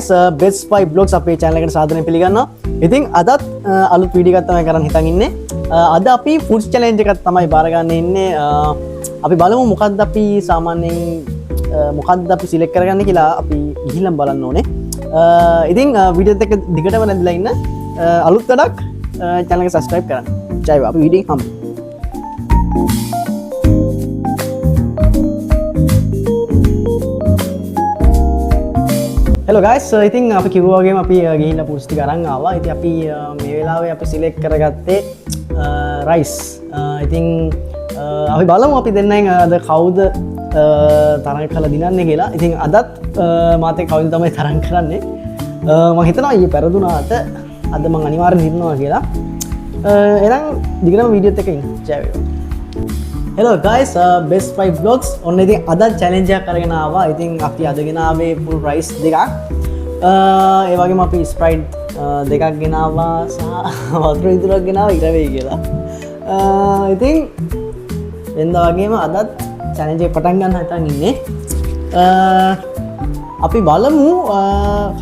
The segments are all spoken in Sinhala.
guys, best 5 vlogs අපේ channel එකට සාදරයෙන් පිළිගන්නවා. ඉතින් අදත් අලුත් වීඩියෝ එකක් තමයි කරන්න හිතන් ඉන්නේ. අද අපි food challenge එකක් තමයි බාර ගන්න ඉන්නේ. අපි බලමු මොකක්ද අපි සාමාන්‍යයෙන් මොකක්ද අපි select කරගන්නේ කියලා අපි ගිහිල්ලා බලන්න ඕනේ. ඉතින් වීඩියෝත් එක්ක දිගටම නැදලා ඉන්න. අලුත් වැඩක් channel එක subscribe කරන්න. ජය වේවා. අපි වීඩියෝ එක හම්බ. Hello guys, ඉතින් අපි කිව්වා වගේම අපි ගිහිල්ලා ෆුඩ්ස් ටික අරන් ආවා. ඉතින් අපි මේ වෙලාවේ අපි සිලෙක්ට් කරගත්තේ රයිස්. ඉතින් අපි බලමු අපි දෙන්නෙන් අද කවුද තරඟ කරලා දිනන්නේ කියලා. ඉතින් අදත් මාත් එක්ක කවුද තමයි තරඟ කරන්නේ. මම හිතනවා ඊයේ පෙරදුනාට අද මම අනිවාර්යෙන් දිනනවා කියලා. එහෙනම් දිගටම වීඩියෝත් එක්ක ඉන්න. ජය වේවා. Hello guys, best 5 vlogs. ඔන්න ඉතින් අද challenge එකක් අරගෙන ආවා. ඉතින් අපි අද ගෙනාවේ full rice දෙකක්. ඒ වගේම අපි Sprite දෙකක් ගෙනාවා සහ වතුර විතරක් ගෙනාවා ඉර වෙයි කියලා. ඉතින් වෙනදා වගේම අදත් challenge එක පටන් ගන්න හිතන් ඉන්නේ. අපි බලමු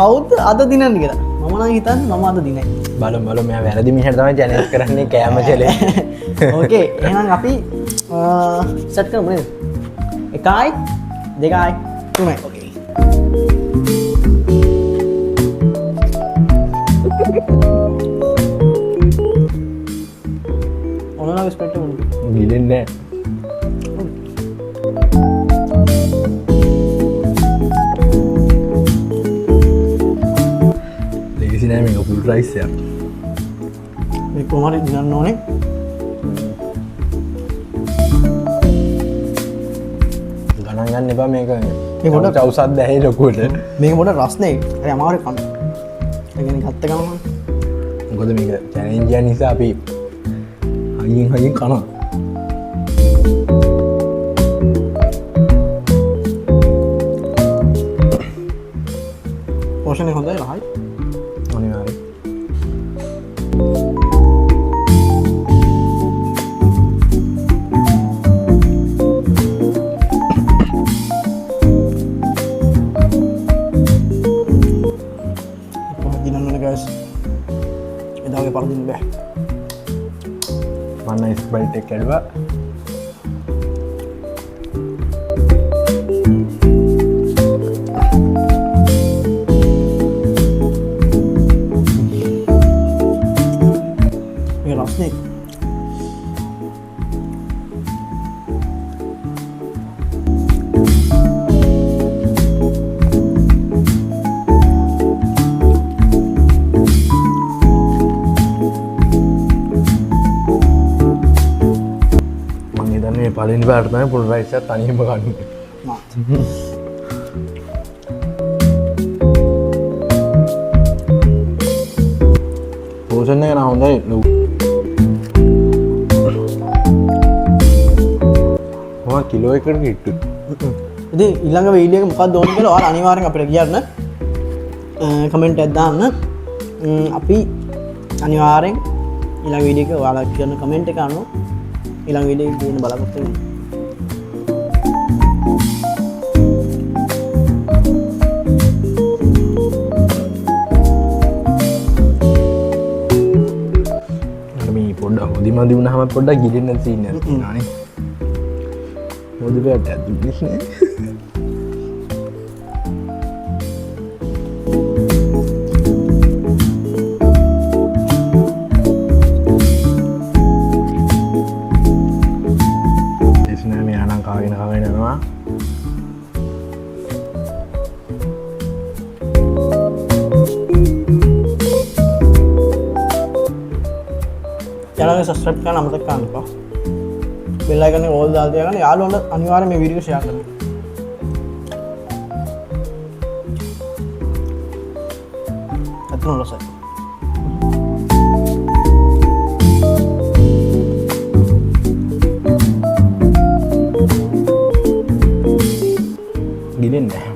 කවුද අද දිනන්නේ කියලා. මම නම් හිතන්නේ මම අද දිනයි. බලමු මෙයා වැරදි මිනිහට තමයි challenge කරන්නේ කෑම challenge. ඕකේ එහෙනම් අපි set කරමු නේද? 1යි 2යි 3යි. ඕකේ. ඔනලා ස්පෙක්ට් උණු. ගිලෙන්නේ නැහැ. ලේසි නෑ මේක full rice එකක්. මේ කොහොමද දිනන්න ඕනේ? ගණන් එපා මේක පොඩ චවුසත් දැහේ ලොකුවට මේක පොඩ රස්නේ හරි අමාරු කන්න. ඒ කියන්නේ ගත්ත ගමන් මොකද මේක චැලෙන්ජ් එක නිසා අපි හයියෙන් කනවා. පෝෂන් එක හොඳයි රහයි. අනිවාර්යයෙන්. එදාගේ පරදින්න බෑ. මන්න ස්ප්‍රයිට් එක කැඩුවා. මේ රස්නේ පලින් පාටතම පුල් රයිස තනියම ගන්න පෝෂණ එක හොඳයි ලු හම කිලෝ එකට කිට්ටු. ඉතින් ඊළඟ වීඩියෝ එක මොකක්ද ඕන කියලා ඔයාලා අනිවාර්යෙන් අපිට කියන්න කමෙන්ට් එකක් දාන්න. අපි අනිවාර්යෙන් ඊළඟ වීඩියෝ එක ඔයාලා කියන කමෙන්ට් එක අනුව ඊළඟ වීඩියෝ එක දින බලාපොරොත්තු වෙන්න. මේ පොඩ්ඩක් හොදි මදි වුණාම පොඩ්ඩක් ගිලින්න සීන් එකක් තියෙනවා නේ. හොදි පැට් ඇතුළේ නේ. channel එක subscribe කරන්න අමතක කරන්න එපා. bell icon එක all දාලා තියාගන්න. යාළුවන්ට අනිවාර්යෙන් මේ වීඩියෝ එක share කරන්න. අතන රසයි. ගිලෙන්නේ නැහැ.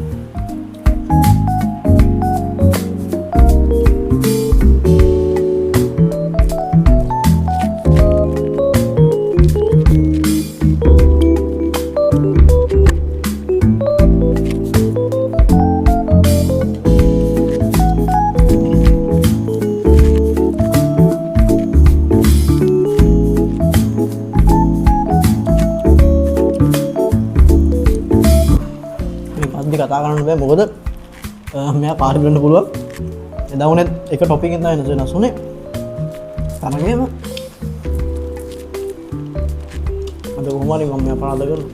කතා කරන්න බෑ මොකද මෙයා පාරි වෙන්න පුළුවන් එදවුනෙත් එක ටොපික් එකෙන් තමයි නසුනේ තරගේම අද කොහොම හරි මම මෙයා පාරද කරනවා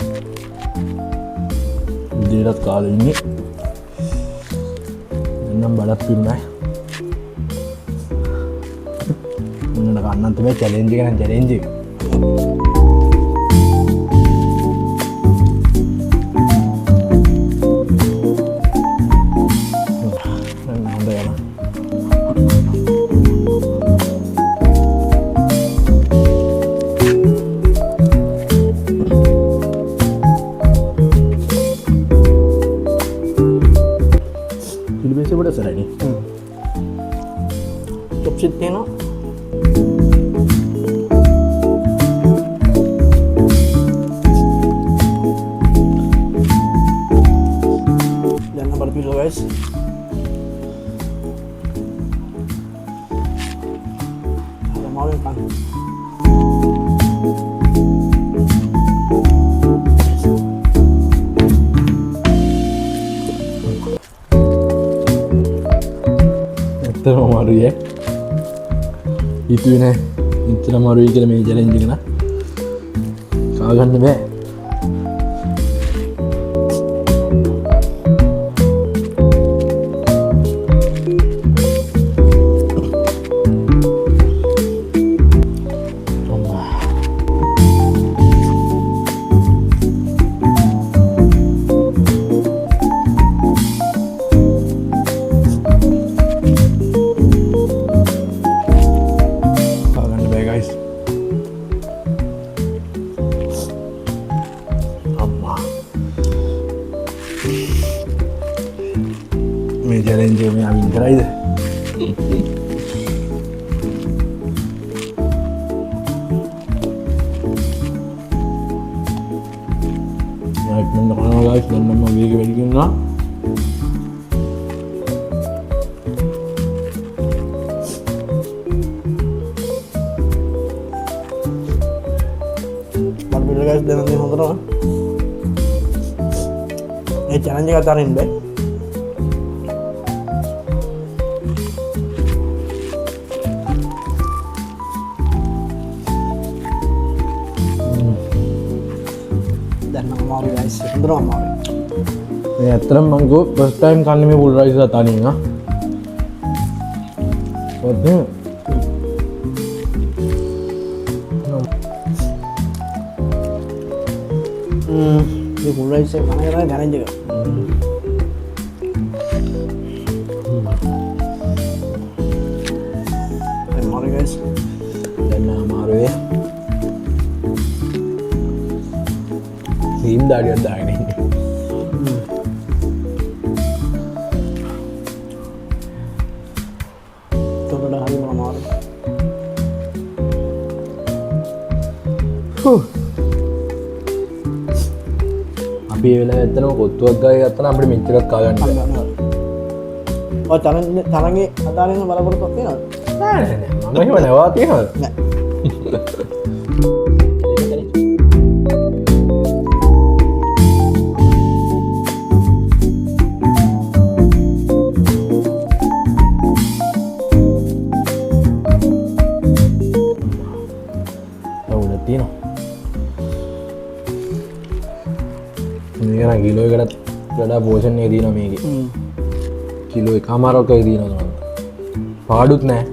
ඉදිරියටත් කාලේ ඉන්නේ එන්නම් බඩත් පිරුණා මොනන ගන්නන් තමයි චැලෙන්ජ් එක නම් චැලෙන්ජ් එක සරණි චොප්සිත් තියෙනවා දැන් නම්බර් පිළෝ ගයිස් අමාරුයි කන්න ඇත්තම අමාරුයි හිතුවේ නෑ ඉච්චර අමාරුයි කියලා මේ චැලෙන්ජ් එක නා කාගන්න බෑ මේ චැලෙන්ජ් එක මෙයා වින් කරයිද මයික් මෙන්න කරනවා ගයිස් දැන් නම් මම වේගය වැඩි කරනවා බඩ පිළ ගයිස් දැන් මේ හොඳට මේ චැලෙන්ජ් එක අතරින් බෑ ඇත්තරම් මංගෝ ෆස්ට් ටයිම් කන්නේ මේ පුල් රයිස් තනියෙන් ආ ඔත් මේ පුල් රයිස් එක කන කරා චැලෙන්ජ් එක අමාරුයි ගයිස් දැන් අමාරුයි සීම් දාඩියක් දාගෙන ඉන්නේ අපි ඒ වෙලාවේ ඇත්තටම කොත්තුවක් ගාවේ ගත්තා නම් අපිට මෙච්චරක් කා ගන්න බෑ. ඔය තරගේ අතාරින්න බලාපොරොත්තුවක් තියෙනවද? නෑ නෑ නෑ මම එහෙම නැවා තියෙනවද? නෑ. මේක කිලෝ එකටත් වඩා පෝෂණය තියෙනවා මේකේ. කිලෝ එකමාරක් වගේ තියෙනවා පාඩුත් නැහැ.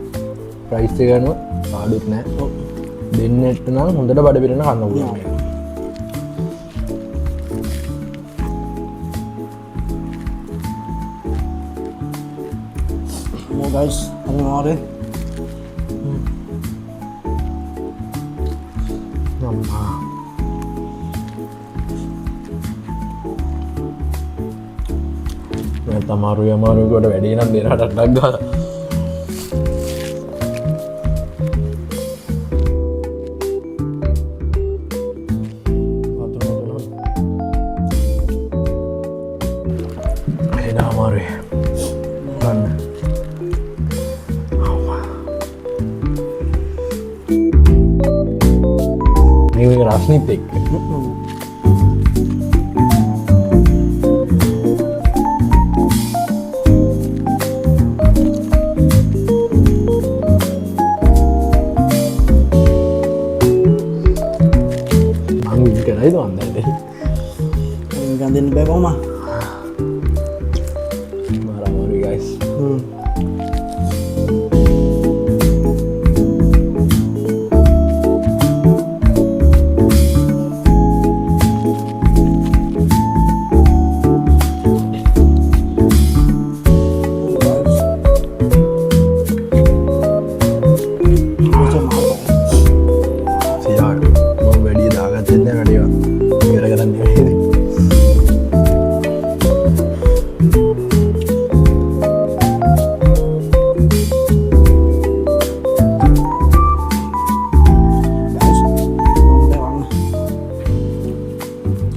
ප්‍රයිස් එක ගන්නව පාඩුත් නැහැ. දෙන්නට නම් හොඳට බඩ පිරෙන කන්න පුළුවන් මේක. More guys, අනිවාර්යෙන් අම්මා අමාරුයි කොට වැඩේ නම් දෙරටක් ගාලා එන අමාරුයි ගන්න මේක රස්නිත් එක්ක නේද වන්දන්නේ ගඳන්න බැකෝම මාරාමාරුයි guys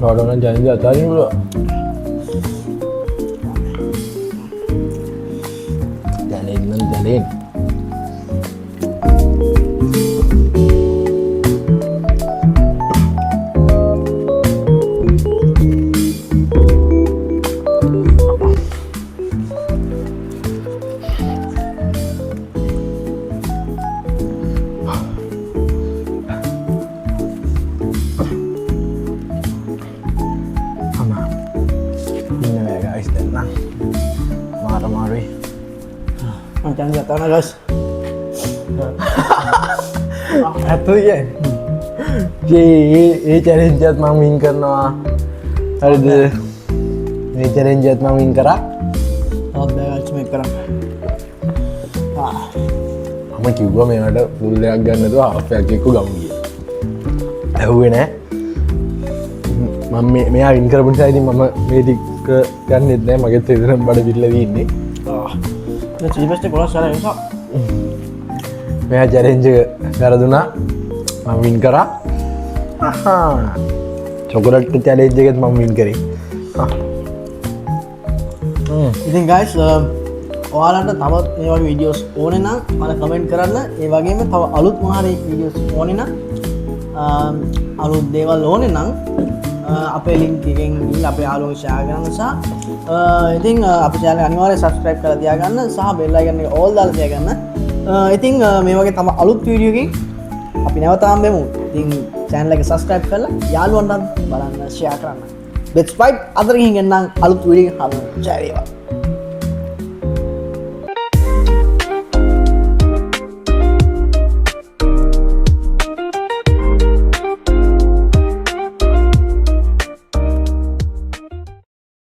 Orang jangan jatuh ni dulu. Jalin. Marah-marah. Macam jatuh na guys. Itu ya. Ini challenge jat mang win karna. Ada. Ini challenge jat mang win kara. Oh, guys, make kara. Mama kiuwa me ada full yak ganna tu half yak ekku gamu giya. Ahuwe ne. මම මෙයා වින් කරපු නිසා ඉතින් මම මේ ටික ගන්නෙත් නෑ මගෙත් එතන බඩ පිරලා ඉන්නේ. චීපස්ට් එක ගොඩක් සරල නිසා මෙයා චැලෙන්ජ් එක කරදුනා මම වින් කරා. චොකලට් චැලෙන්ජ් එකත් මම වින් කරේ. ඉතින් guys ඔයාලට තවත් මේ වගේ වීඩියෝස් ඕනේ නම් මට කමෙන්ට් කරන්න. ඒ වගේම තව අලුත් මොහරි වීඩියෝස් ඕනේ නම් අලුත් දේවල් ඕනේ නම් අපේ ලින්ක් එකෙන් ගිහින් අපේ යාළුවෝ ෂෙයා කරන්න සහ ඉතින් අපේ channel එක අනිවාර්යයෙන් subscribe කරලා තියාගන්න සහ bell icon එක all දාලා තියාගන්න. ඉතින් මේ වගේ තම අලුත් වීඩියෝ එකකින් අපි නැවත හම්බෙමු. ඉතින් channel එක subscribe කරලා යාළුවන්ටත් බලන්න ෂෙයා කරන්න. Let's fight අතරින් ගෙන්නම් අලුත් වීඩියෝ එකක් හම්බෙමු. ජය වේවා.